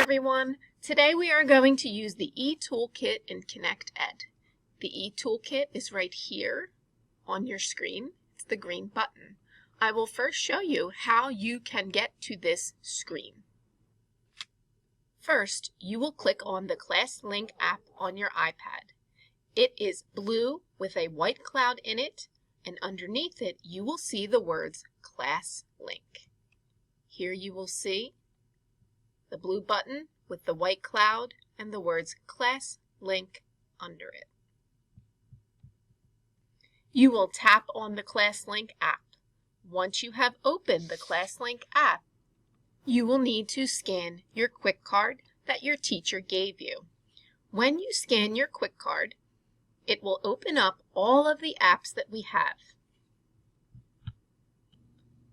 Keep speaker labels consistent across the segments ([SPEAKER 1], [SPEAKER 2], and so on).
[SPEAKER 1] everyone. Today we are going to use the eToolkit in ConnectED. The eToolkit is right here on your screen. It's the green button. I will first show you how you can get to this screen. First, you will click on the ClassLink app on your iPad. It is blue with a white cloud in it, and underneath it you will see the words ClassLink. Here you will see the blue button with the white cloud and the words ClassLink under it. You will tap on the ClassLink app. Once you have opened the ClassLink app, you will need to scan your quick card that your teacher gave you. When you scan your quick card, it will open up all of the apps that we have.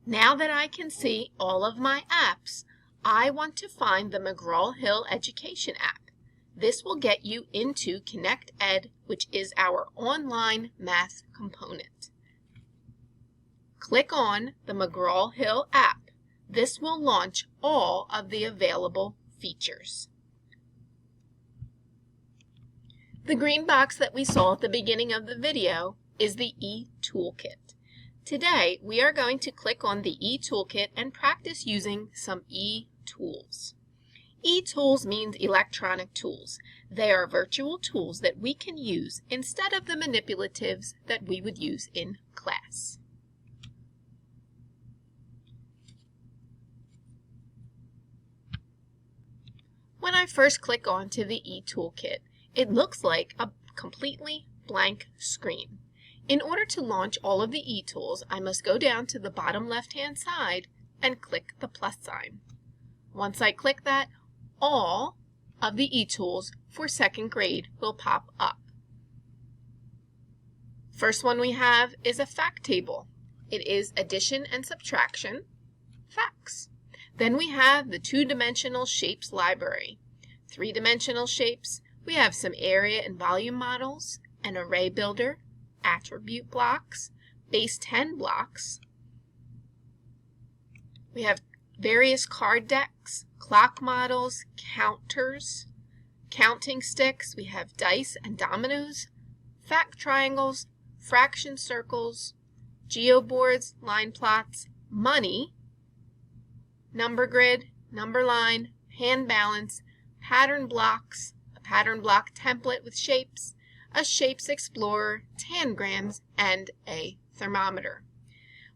[SPEAKER 1] Now that I can see all of my apps, I want to find the McGraw-Hill Education app. This will get you into ConnectED, which is our online math component. Click on the McGraw-Hill app. This will launch all of the available features. The green box that we saw at the beginning of the video is the eToolkit. Today, we are going to click on the eToolkit and practice using some eTools. eTools means electronic tools. They are virtual tools that we can use instead of the manipulatives that we would use in class. When I first click onto the eToolkit, it looks like a completely blank screen. In order to launch all of the eTools, I must go down to the bottom left-hand side and click the plus sign. Once I click that, all of the eTools for second grade will pop up. First one we have is a fact table. It is addition and subtraction, facts. Then we have the two-dimensional shapes library. Three-dimensional shapes, we have some area and volume models, an array builder, attribute blocks, base 10 blocks. We have various card decks, clock models, counters, counting sticks. We have dice and dominoes, fact triangles, fraction circles, geoboards, line plots, money, number grid, number line, hand balance, pattern blocks, a pattern block template with shapes, a shapes explorer, tangrams, and a thermometer.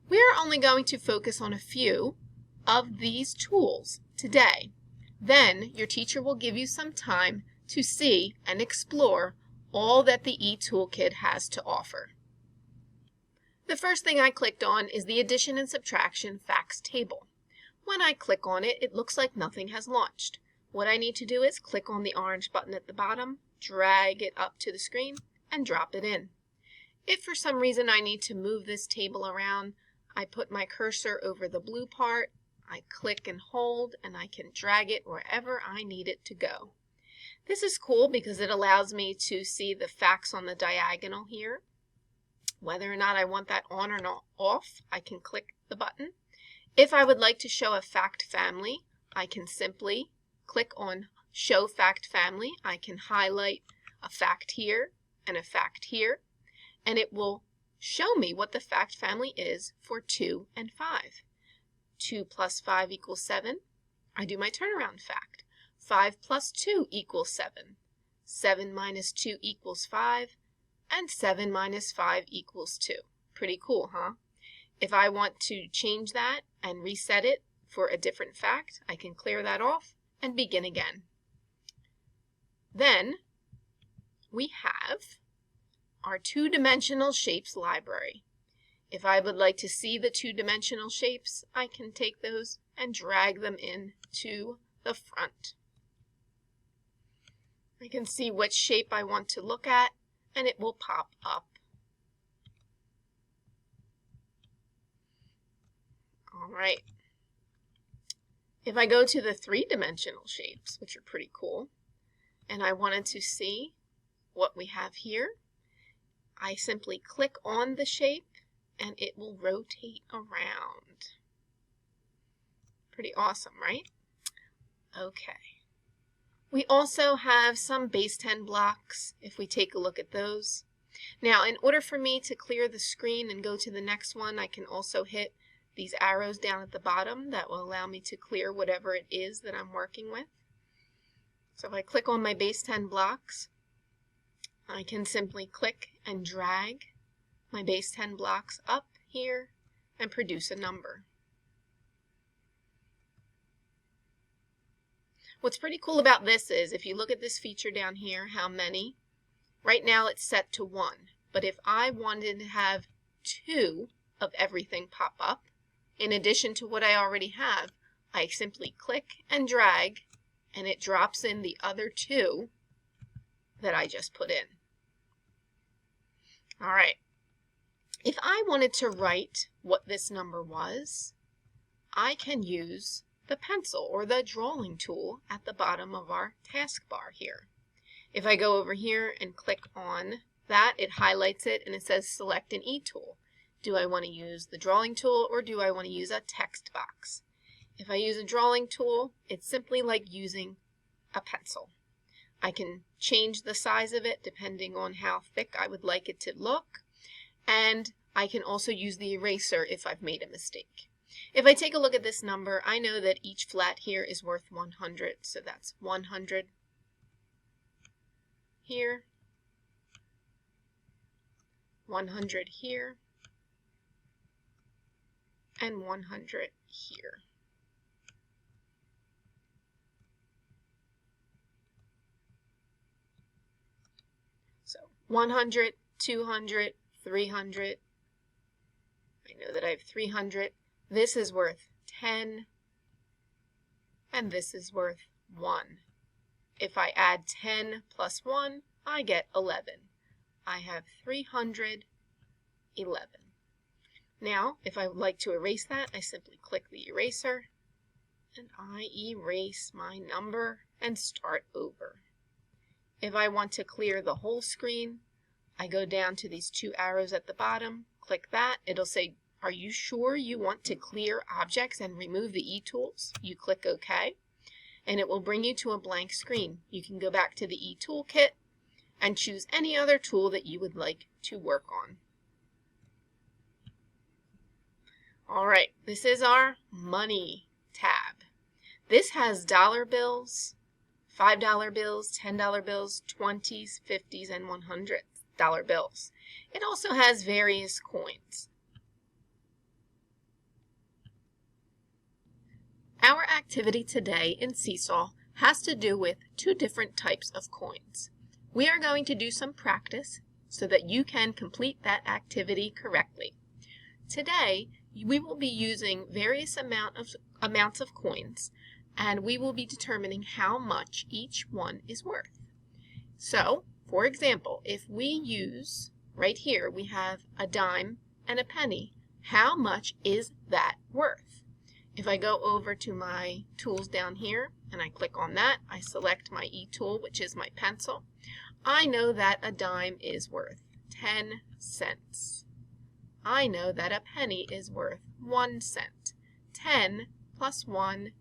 [SPEAKER 1] We are only going to focus on a few of these tools today. Then your teacher will give you some time to see and explore all that the eToolkit has to offer. The first thing I clicked on is the addition and subtraction facts table. When I click on it, it looks like nothing has launched. What I need to do is click on the orange button at the bottom, drag it up to the screen, and drop it in. If for some reason I need to move this table around, I put my cursor over the blue part, I click and hold, and I can drag it wherever I need it to go. This is cool because it allows me to see the facts on the diagonal here. Whether or not I want that on or not off, I can click the button. If I would like to show a fact family, I can simply click on Show Fact Family. I can highlight a fact here and a fact here, and it will show me what the fact family is for 2 and 5. 2 plus 5 equals 7. I do my turnaround fact. 5 plus 2 equals 7. 7 minus 2 equals 5. And 7 minus 5 equals 2. Pretty cool, huh? If I want to change that and reset it for a different fact, I can clear that off and begin again. Then we have our two-dimensional shapes library. If I would like to see the two-dimensional shapes, I can take those and drag them in to the front. I can see which shape I want to look at, and it will pop up. All right. If I go to the three-dimensional shapes, which are pretty cool, and I wanted to see what we have here, I simply click on the shape and it will rotate around. Pretty awesome, right? Okay. We also have some base 10 blocks if we take a look at those. Now, in order for me to clear the screen and go to the next one, I can also hit these arrows down at the bottom that will allow me to clear whatever it is that I'm working with. So if I click on my base 10 blocks, I can simply click and drag my base 10 blocks up here and produce a number. What's pretty cool about this is if you look at this feature down here, how many, right now it's set to 1. But if I wanted to have 2 of everything pop up, in addition to what I already have, I simply click and drag and it drops in the other 2 that I just put in. All right. If I wanted to write what this number was, I can use the pencil or the drawing tool at the bottom of our taskbar here. If I go over here and click on that, it highlights it and it says select an eTool. Do I want to use the drawing tool or do I want to use a text box? If I use a drawing tool, it's simply like using a pencil. I can change the size of it depending on how thick I would like it to look, and I can also use the eraser if I've made a mistake. If I take a look at this number, I know that each flat here is worth 100, so that's 100 here, 100 here, and 100 here. So 100, 200, 300. I know that I have 300. This is worth 10, and this is worth 1. If I add 10 plus 1, I get 11. I have 311. Now, if I would like to erase that, I simply click the eraser, and I erase my number and start over. If I want to clear the whole screen, I go down to these 2 arrows at the bottom, click that. It'll say, are you sure you want to clear objects and remove the eTools? You click OK, and it will bring you to a blank screen. You can go back to the eToolkit and choose any other tool that you would like to work on. All right, this is our Money tab. This has dollar bills, $5 bills, $10 bills, 20s, 50s, and $100 bills. It also has various coins. Our activity today in Seesaw has to do with 2 different types of coins. We are going to do some practice so that you can complete that activity correctly. Today, we will be using various amounts of coins, and we will be determining how much each one is worth. So, for example, if we use, right here, we have a dime and a penny. How much is that worth? If I go over to my tools down here and I click on that, I select my eTool, which is my pencil. I know that a dime is worth 10 cents. I know that a penny is worth 1 cent. 10 plus 1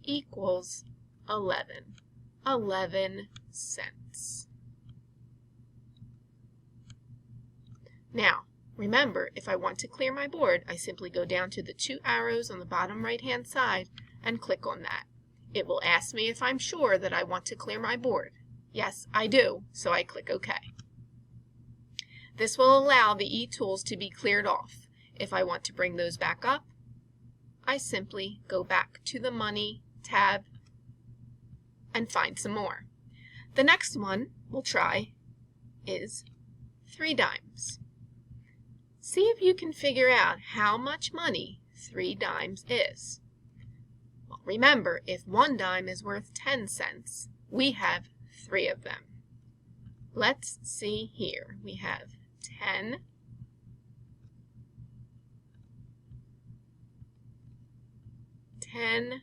[SPEAKER 1] equals 11. 11 cents. Now, remember, if I want to clear my board, I simply go down to the 2 arrows on the bottom right-hand side and click on that. It will ask me if I'm sure that I want to clear my board. Yes, I do, so I click OK. This will allow the eTools to be cleared off. If I want to bring those back up, I simply go back to the Money tab and find some more. The next one we'll try is 3 dimes. See if you can figure out how much money 3 dimes is. Well, remember, if 1 dime is worth 10 cents, we have 3 of them. Let's see here. We have 10, 10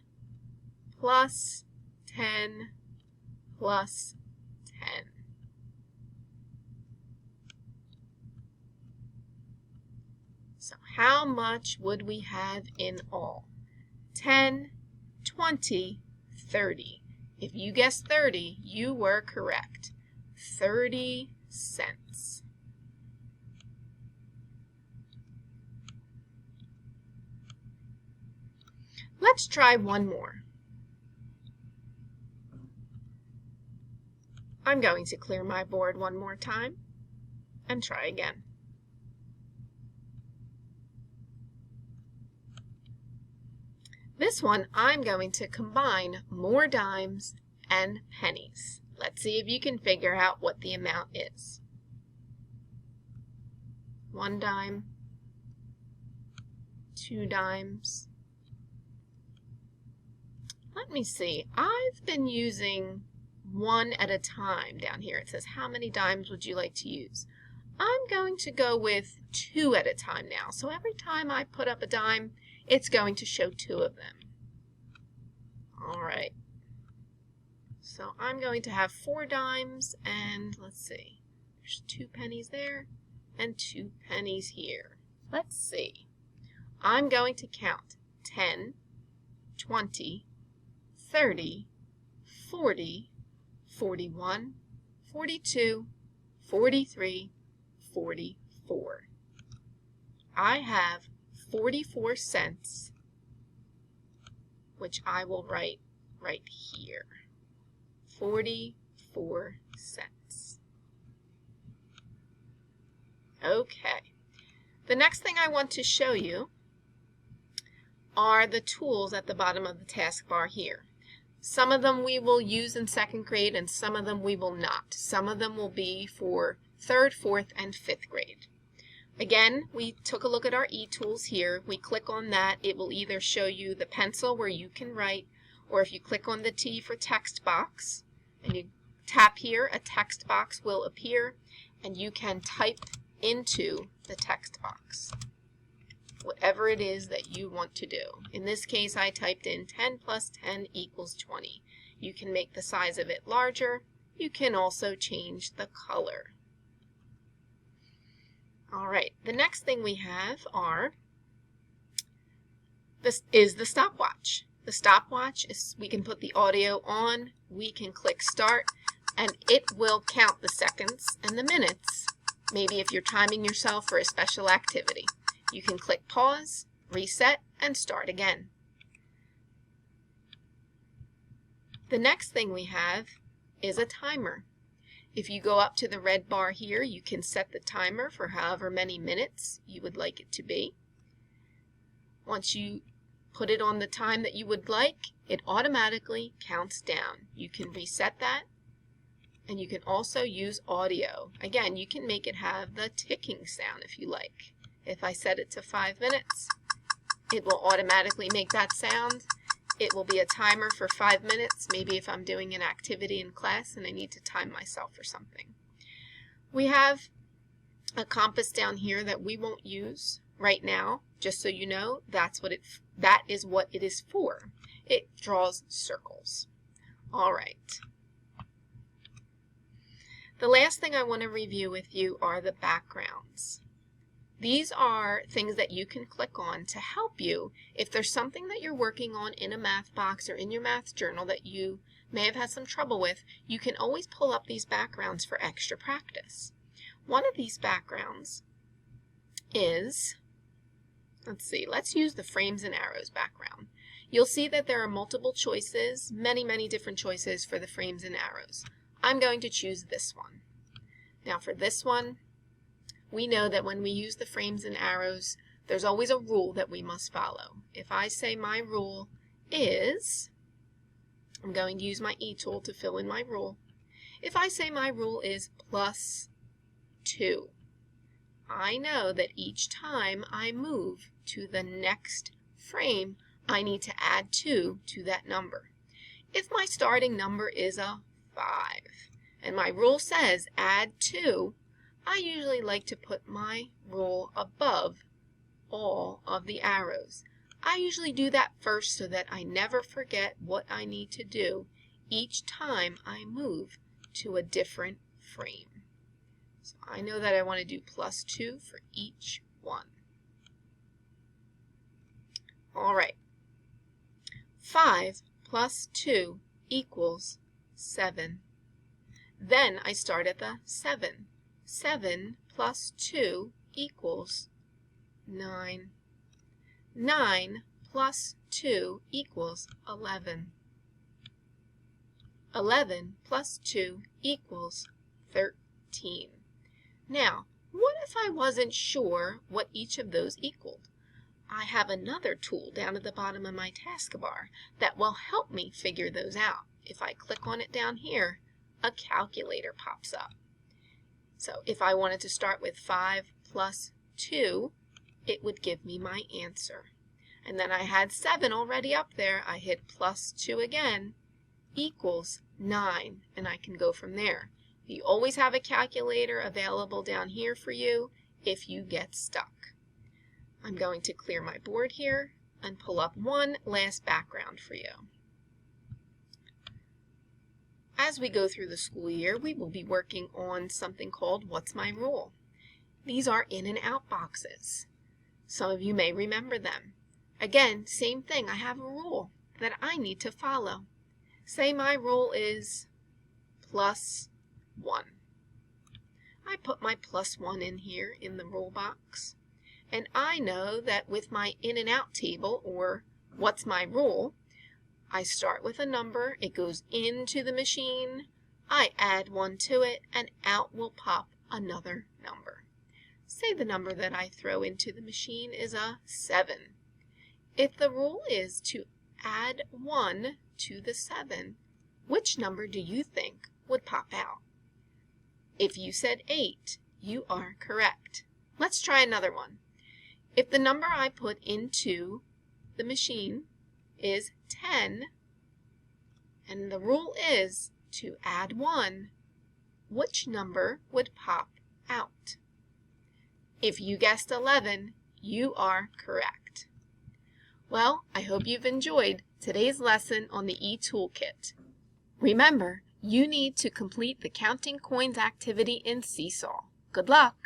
[SPEAKER 1] plus 10 plus 10. So how much would we have in all? 10, 20, 30. If you guessed 30, you were correct. 30 cents. Let's try one more. I'm going to clear my board one more time and try again. This one, I'm going to combine more dimes and pennies. Let's see if you can figure out what the amount is. 1 dime, 2 dimes. Let me see. I've been using 1 at a time down here. It says, how many dimes would you like to use? I'm going to go with 2 at a time now. So every time I put up a dime, it's going to show 2 of them. All right. So I'm going to have 4 dimes, and let's see. There's 2 pennies there and 2 pennies here. Let's see. I'm going to count 10, 20, 30, 40, 41, 42, 43, 44. I have 44 cents, which I will write right here. 44 cents. Okay. The next thing I want to show you are the tools at the bottom of the taskbar here. Some of them we will use in 2nd grade and some of them we will not. Some of them will be for 3rd, 4th, and 5th grade. Again, we took a look at our eTools here. We click on that, it will either show you the pencil where you can write, or if you click on the T for text box and you tap here, a text box will appear and you can type into the text box whatever it is that you want to do. In this case, I typed in 10 plus 10 equals 20. You can make the size of it larger. You can also change the color. All right, the next thing we have is the stopwatch. The stopwatch is, we can put the audio on, we can click start, and it will count the seconds and the minutes, maybe if you're timing yourself for a special activity. You can click pause, reset, and start again. The next thing we have is a timer. If you go up to the red bar here, you can set the timer for however many minutes you would like it to be. Once you put it on the time that you would like, it automatically counts down. You can reset that, and you can also use audio. Again, you can make it have the ticking sound if you like. If I set it to 5 minutes, it will automatically make that sound. It will be a timer for 5 minutes, maybe if I'm doing an activity in class and I need to time myself for something. We have a compass down here that we won't use right now, just so you know, that is what it is for. It draws circles. All right. The last thing I want to review with you are the backgrounds. These are things that you can click on to help you if there's something that you're working on in a math box or in your math journal that you may have had some trouble with. You can always pull up these backgrounds for extra practice. One of these backgrounds is, let's use the frames and arrows background. You'll see that there are multiple choices, many different choices for the frames and arrows. I'm going to choose this one. Now for this one, we know that when we use the frames and arrows, there's always a rule that we must follow. If I say my rule is, I'm going to use my eTool to fill in my rule. If I say my rule is plus 2, I know that each time I move to the next frame, I need to add 2 to that number. If my starting number is a 5, and my rule says add 2, I usually like to put my rule above all of the arrows. I usually do that first so that I never forget what I need to do each time I move to a different frame. So I know that I want to do plus 2 for each one. All right. 5 plus 2 equals 7. Then I start at the 7. 7 plus 2 equals 9. 9 plus 2 equals 11. 11 plus 2 equals 13. Now, what if I wasn't sure what each of those equaled? I have another tool down at the bottom of my taskbar that will help me figure those out. If I click on it down here, a calculator pops up. So if I wanted to start with 5 plus 2, it would give me my answer. And then I had 7 already up there. I hit plus 2 again, equals 9, and I can go from there. You always have a calculator available down here for you if you get stuck. I'm going to clear my board here and pull up one last background for you. As we go through the school year, we will be working on something called What's My Rule? These are in and out boxes. Some of you may remember them. Again, same thing. I have a rule that I need to follow. Say my rule is plus 1. I put my plus 1 in here in the rule box. And I know that with my in and out table, or what's my rule, I start with a number, it goes into the machine, I add 1 to it, and out will pop another number. Say the number that I throw into the machine is a 7. If the rule is to add 1 to the 7, which number do you think would pop out? If you said 8, you are correct. Let's try another one. If the number I put into the machine is 10, and the rule is to add 1, which number would pop out? If you guessed 11, you are correct. Well, I hope you've enjoyed today's lesson on the eToolkit. Remember, you need to complete the Counting Coins activity in Seesaw. Good luck!